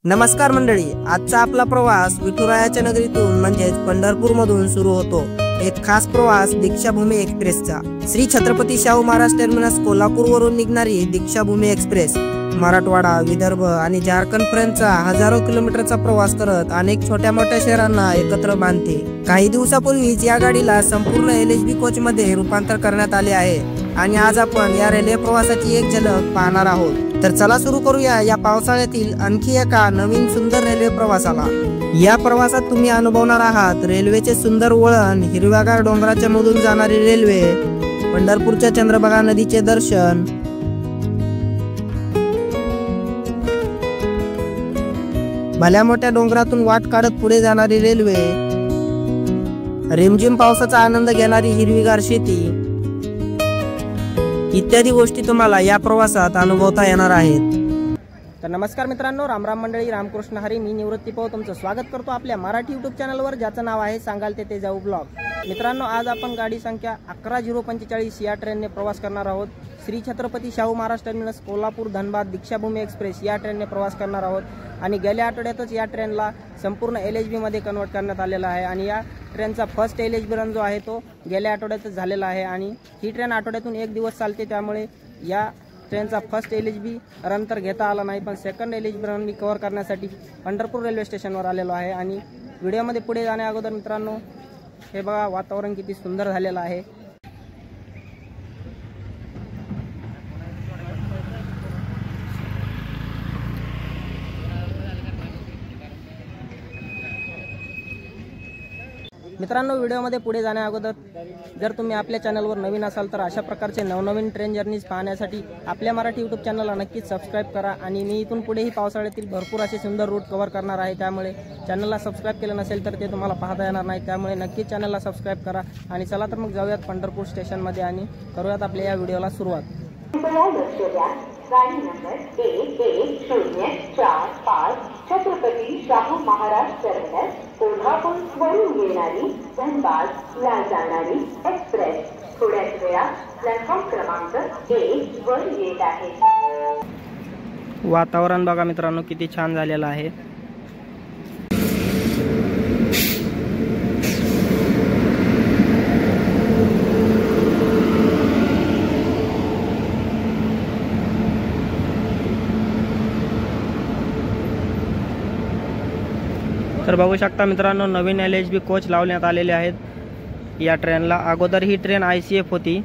नमस्कार मंडळी, आजचा आपला प्रवास विठुरायाच्या नगरीतून म्हणजेच पंढरपूर मधून सुरू होतो। एक खास प्रवास दीक्षाभूमी एक्सप्रेसचा। श्री छत्रपती शाहू महाराज टर्मिनस कोल्हापूर वरून निघणारी दीक्षाभूमी एक्सप्रेस मराठवाडा, विदर्भ आणि झारखंड पर्यंतचा हजारो किलोमीटरचा प्रवास करत अनेक छोट्या मोठ्या शहरांना एकत्र बांधते। काही दिवसापूर्वीच या गाडीला संपूर्ण LHB कोच मध्ये रूपांतर करण्यात आले आहे आणि आज आपण या रेल्वे प्रवासाची एक झलक पाहणार आहोत। तर चला सुरू करूया या पावसाळ्यातील आणखी एका नवीन सुंदर रेल्वे प्रवासाला। या प्रवासात तुम्ही अनुभवणार आहात रेल्वेचे सुंदर वळण, हिरव्यागार डोंगराच्या मधून जाणारी रेल्वे, पंढरपूरच्या चंद्रभागा नदीचे दर्शन, भल्या मोठ्या डोंगरातून वाट काढत पुढे जाणारी रेल्वे, रिमझिम पावसाचा आनंद घेणारी हिरवीगार शेती इत्यादी गोष्टी तुम्हाला या प्रवासात अनुभवता येणार आहेत। तर नमस्कार मित्रांनो, रामराम मंडळी, रामकृष्ण हरी। मी निवृत्ती पाव तुमचं स्वागत करतो आपल्या मराठी यूट्यूब चॅनलवर, ज्याचं नाव आहे सांगाल ते जाऊ ब्लॉग। मित्रांनो, आज आपण गाडी संख्या 11045 या ट्रेनने प्रवास करणार आहोत। श्री छत्रपती शाहू महाराज टर्मिनस कोल्हापूर धनबाद दीक्षाभूमी एक्सप्रेस या ट्रेनने प्रवास करणार आहोत आणि गेल्या आठवड्यातच या ट्रेनला संपूर्ण LHB मध्ये कन्वर्ट करण्यात आलेला आहे आणि या ट्रेनचा फर्स्ट LHB रन जो आहे तो गेल्या आठवड्यातच झालेला आहे आणि ही ट्रेन आठवड्यातून एक दिवस चालते, त्यामुळे या ट्रेनचा फर्स्ट LHB रन तर घेता आला नाही, पण सेकंड LHB रन मी कव्हर करण्यासाठी पंढरपूर रेल्वे स्टेशनवर आलेलो आहे। आणि व्हिडिओमध्ये पुढे जाण्या अगोदर मित्रांनो, हे बघा वातावरण किती सुंदर झालेलं आहे। मित्रांनो, व्हिडिओमध्ये पुढे जाण्या अगोदर जर तुम्ही आपल्या चॅनलवर नवीन असाल तर अशा प्रकारचे नवनवीन ट्रेन जर्नीज पाहण्यासाठी आपल्या मराठी यूट्यूब चॅनलला नक्कीच सबस्क्राईब करा। आणि मी इथून पुढेही पावसाळ्यातील भरपूर असे सुंदर रूट कव्हर करणार आहे, त्यामुळे चॅनलला सबस्क्राईब केलं नसेल तर ते तुम्हाला पाहता येणार नाही, त्यामुळे नक्कीच चॅनलला सबस्क्राईब करा। आणि चला तर मग जाऊयात पंढरपूर स्टेशनमध्ये आणि करूयात आपल्या या व्हिडिओला सुरुवात। गाड़ी नंबर 1104 छत्रपती शाहू महाराज टर्मिनस कोल्हापूर वरून येणारी धनबादला जाणारी एक्सप्रेस थोड्याच वेळात प्लॅटफॉर्म क्रमांक 1 वर येत आहे। वातावरण बघा मित्रांनो किती छान झालेलं आहे। तर बघू शकता मित्रांनो, नवीन LHB कोच लावण्यात आलेले आहेत या ट्रेनला। अगोदर ही ट्रेन ICF होती।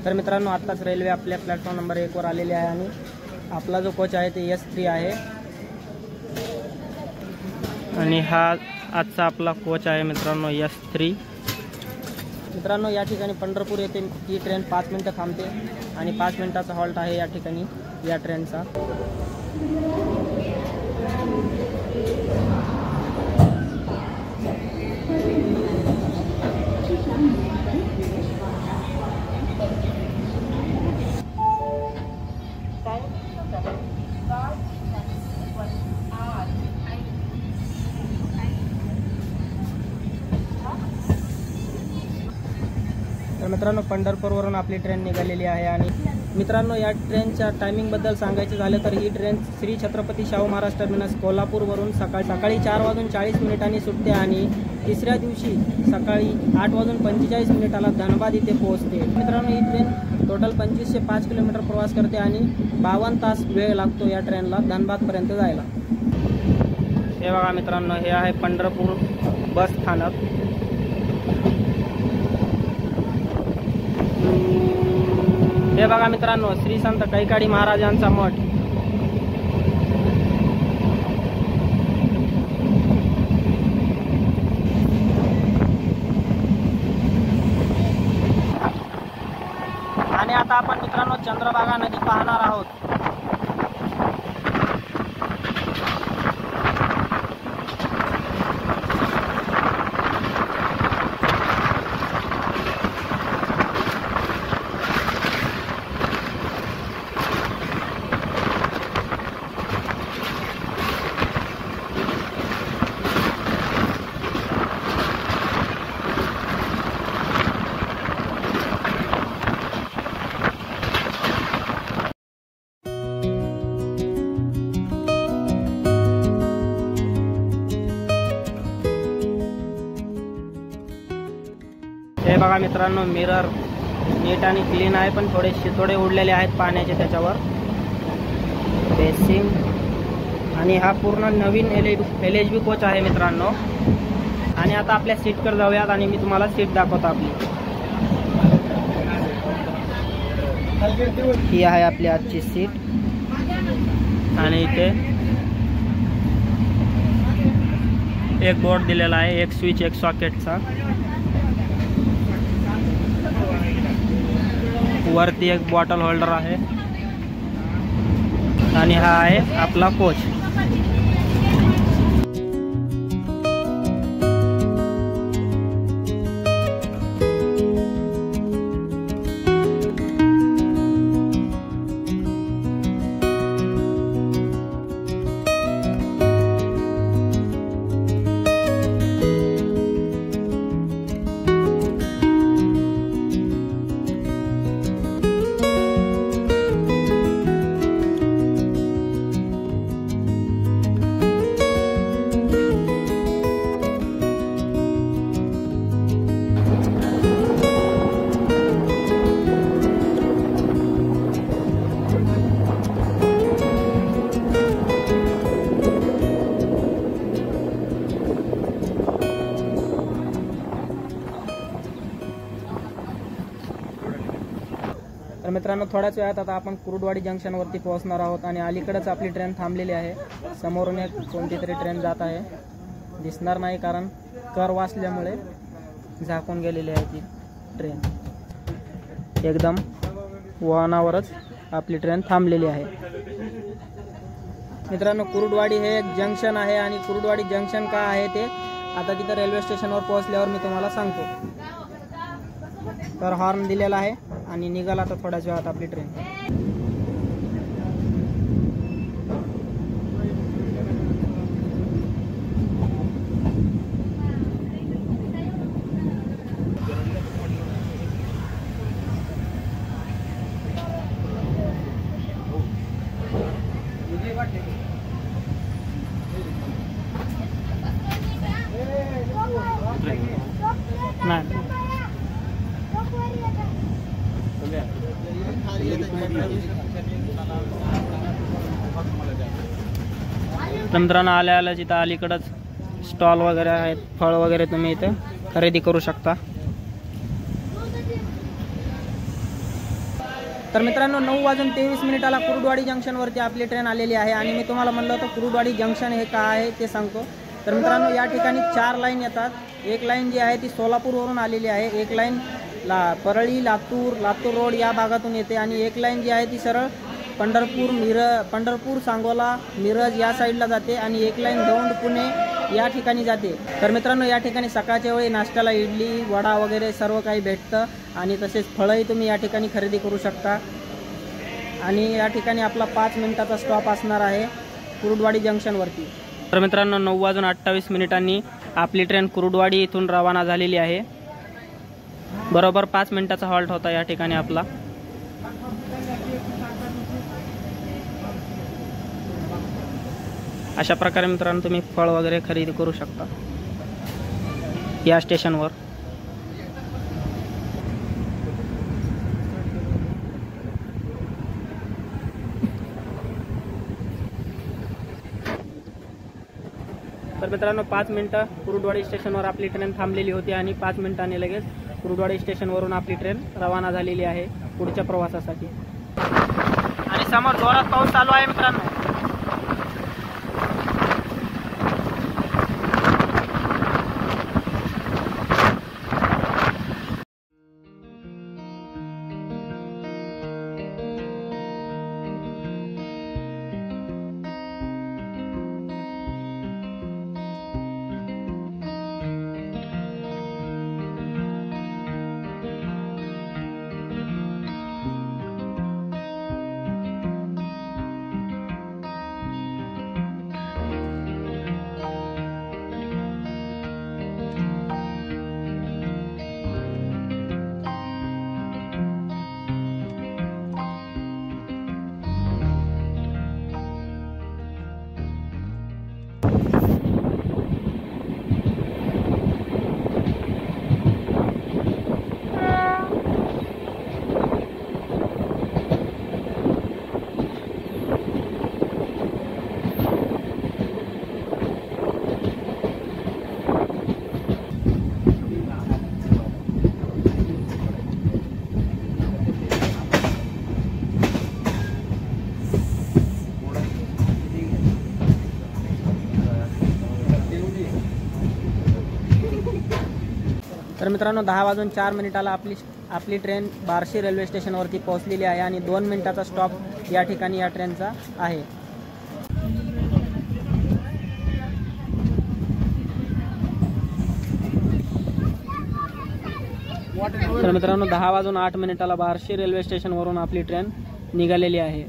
तर मित्रांनो, आत्ताच रेल्वे आपल्या प्लॅटफॉर्म नंबर 1 वर आलेली आहे आणि आपला जो कोच आहे ते S3 आहे आणि हा आजचा आपला कोच आहे मित्रांनो S3। मित्रांनो, या ठिकाणी पंढरपूर येथे ही ट्रेन 5 मिनिटं थांबते आणि 5 मिनिटाचा हॉल्ट आहे या ठिकाणी या ट्रेनचा। तर मित्रांनो, पंढरपूरवरून आपली ट्रेन निघालेली आहे आणि मित्रांनो, या ट्रेनच्या टायमिंगबद्दल सांगायचं झालं तर ही ट्रेन श्री छत्रपती शाहू महाराज टर्मिनस कोल्हापूरवरून सकाळी 4:40 सुटते आणि तिसऱ्या दिवशी सकाळी 8:45 धनबाद इथे पोहोचते। मित्रांनो, ही ट्रेन टोटल 2505 किलोमीटर प्रवास करते आणि 52 तास वेळ लागतो या ट्रेनला धनबादपर्यंत जायला। हे बघा मित्रांनो, हे आहे पंढरपूर बस स्थानक। हे बघा मित्रांनो, श्री संत कैकाडी महाराजांचा मठ। आणि आता आपण मित्रांनो चंद्रभागा नदी पाहणार आहोत। हे बघा मित्रांनो, मिरर नीट आणि क्लीन आहे, पण थोडे शितोडे उडलेले आहेत पाण्याचे त्याच्यावर. बेसिंग आणि हा पूर्ण नवीन LHB कोच आहे मित्रांनो. आणि आता आपल्या सीटकडे जाऊयात आणि मी तुम्हाला सीट दाखवतो आपली. ही आहे आपली आजची सीट. आणि इथे एक बोर्ड दिलेला आहे, एक स्विच, एक सॉकेटचा. वरती एक बॉटल होल्डर आहे. आणि हा आहे आपला कोच. तर मित्रांनो, थोड्याच वेळात आता आपण कुरुडवाडी जंक्शनवरती पोहोचणार आहोत. आणि अलीकडेच आपली ट्रेन थांबलेली आहे. समोरून एक कोणती तरी ट्रेन जात आहे, दिसणार नाही कारण कर्व असल्यामुळे झाकून गेलेली आहे ती ट्रेन. एकदम वाहनावरच आपली ट्रेन थांबलेली आहे. मित्रांनो, कुरुडवाडी हे एक जंक्शन आहे. आणि कुरुडवाडी जंक्शन का आहे ते आता तिथं रेल्वे स्टेशनवर पोहोचल्यावर मी तुम्हाला सांगतो. तर हॉर्न दिलेला आहे आणि निघाला आता थोड्याच वेळात आपली ट्रेन. नाही मित्रांनो, आल्या जिथं अलीकडंच स्टॉल वगैरे आहेत, फळ वगैरे तुम्ही इथे खरेदी करू शकता. तर मित्रांनो, 9:23 कुरुडवाडी जंक्शनवरती आपली ट्रेन आलेली आहे. आणि मी तुम्हाला म्हणलं होतं कुरुडवाडी जंक्शन हे काय आहे ते सांगतो. तर मित्रांनो, या ठिकाणी 4 लाईन येतात. एक लाईन जी आहे ती सोलापूरवरून आलेली आहे, एक लाईन परळी, लातूर रोड या भागातून येते. आणि एक लाईन जी आहे ती सरळ पंढरपूर, सांगोला, मिरज या साईडला जाते. आणि एक लाईन दौंड, पुणे या ठिकाणी जाते. तर मित्रांनो, या ठिकाणी सकाळच्या वेळी नाश्त्याला इडली, वडा वगैरे सर्व काही भेटतं. आणि तसेच फळंही तुम्ही या ठिकाणी खरेदी करू शकता. आणि या ठिकाणी आपला 5 मिनिटाचा स्टॉप असणार आहे कुरुडवाडी जंक्शनवरती. तर मित्रांनो, 9:28 आपली ट्रेन कुरुडवाडी इथून रवाना झालेली आहे. बरोबर 5 मिनिटाचा हॉल्ट होता या ठिकाणी आपला. अशा प्रकारे मित्रांनो तुम्ही फळ वगैरे खरेदी करू शकता या स्टेशनवर. तर मित्रांनो, 5 मिनिटं कुरुडवाडी स्टेशनवर आपली ट्रेन थांबलेली होती. आणि 5 मिनिटांनी लगेच कुरुडवाडी स्टेशनवरून आपली ट्रेन रवाना झालेली आहे पुढच्या प्रवासासाठी. आणि समोर जोरात पाऊस चालू आहे मित्रांनो. तर मित्रांनो 10:04 आपली ट्रेन बार्शी रेल्वे स्टेशनवरती पोहोचलेली आहे आणि 2 मिनिटाचा स्टॉप या ठिकाणी या ट्रेनचा आहे। तर मित्रांनो 10:08 बार्शी रेल्वे स्टेशनवरून आपली ट्रेन निघालेली आहे।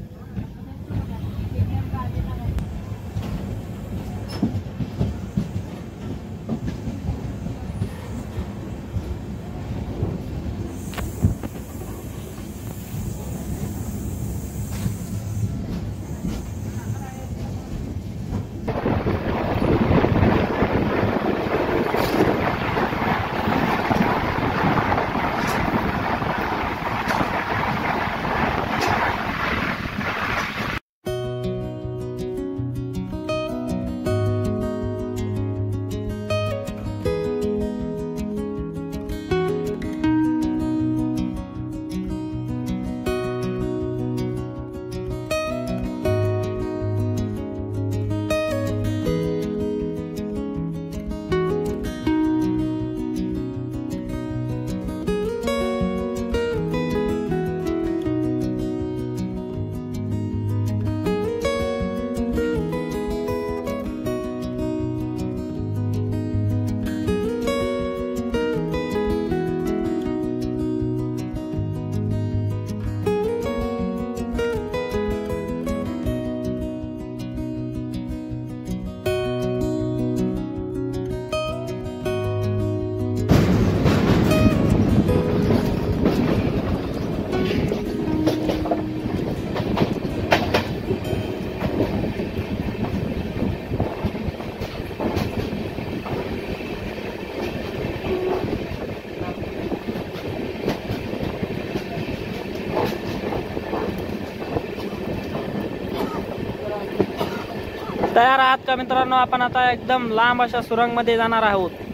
तयार आहात का मित्रांनो? आपण आता एकदम लांब अशा सुरंगमध्ये जाणार आहोत।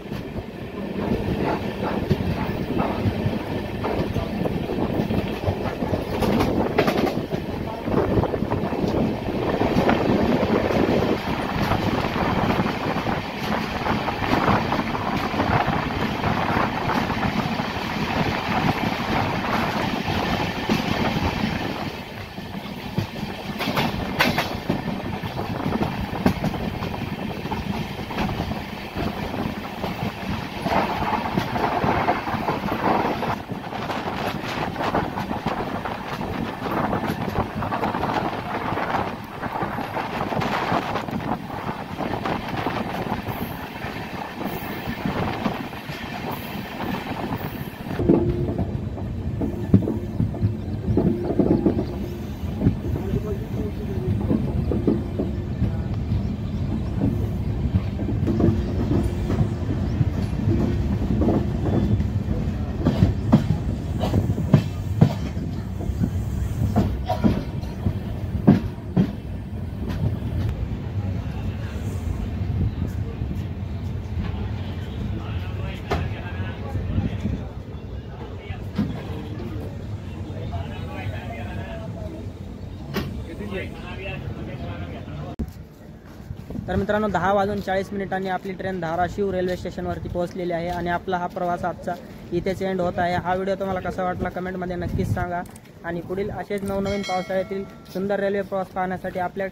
तर मित्रांनो 10:40 आपली ट्रेन धाराशिव रेल्वे स्टेशनवरती पोहोचलेली आहे आणि आपला हा प्रवास आजचा इथेच एंड होत आहे। हा व्हिडिओ तुम्हाला कसा वाटला कमेंटमध्ये नक्कीच सांगा आणि पुढील असेच नवनवीन पावसाळ्यातील सुंदर रेल्वे प्रवास पाहण्यासाठी आपल्या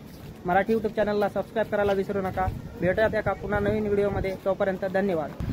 मराठी यूट्यूब चॅनलला सबस्क्राईब करायला विसरू नका। भेटूयात एका पुन्हा नवीन व्हिडिओमध्ये, तोपर्यंत धन्यवाद।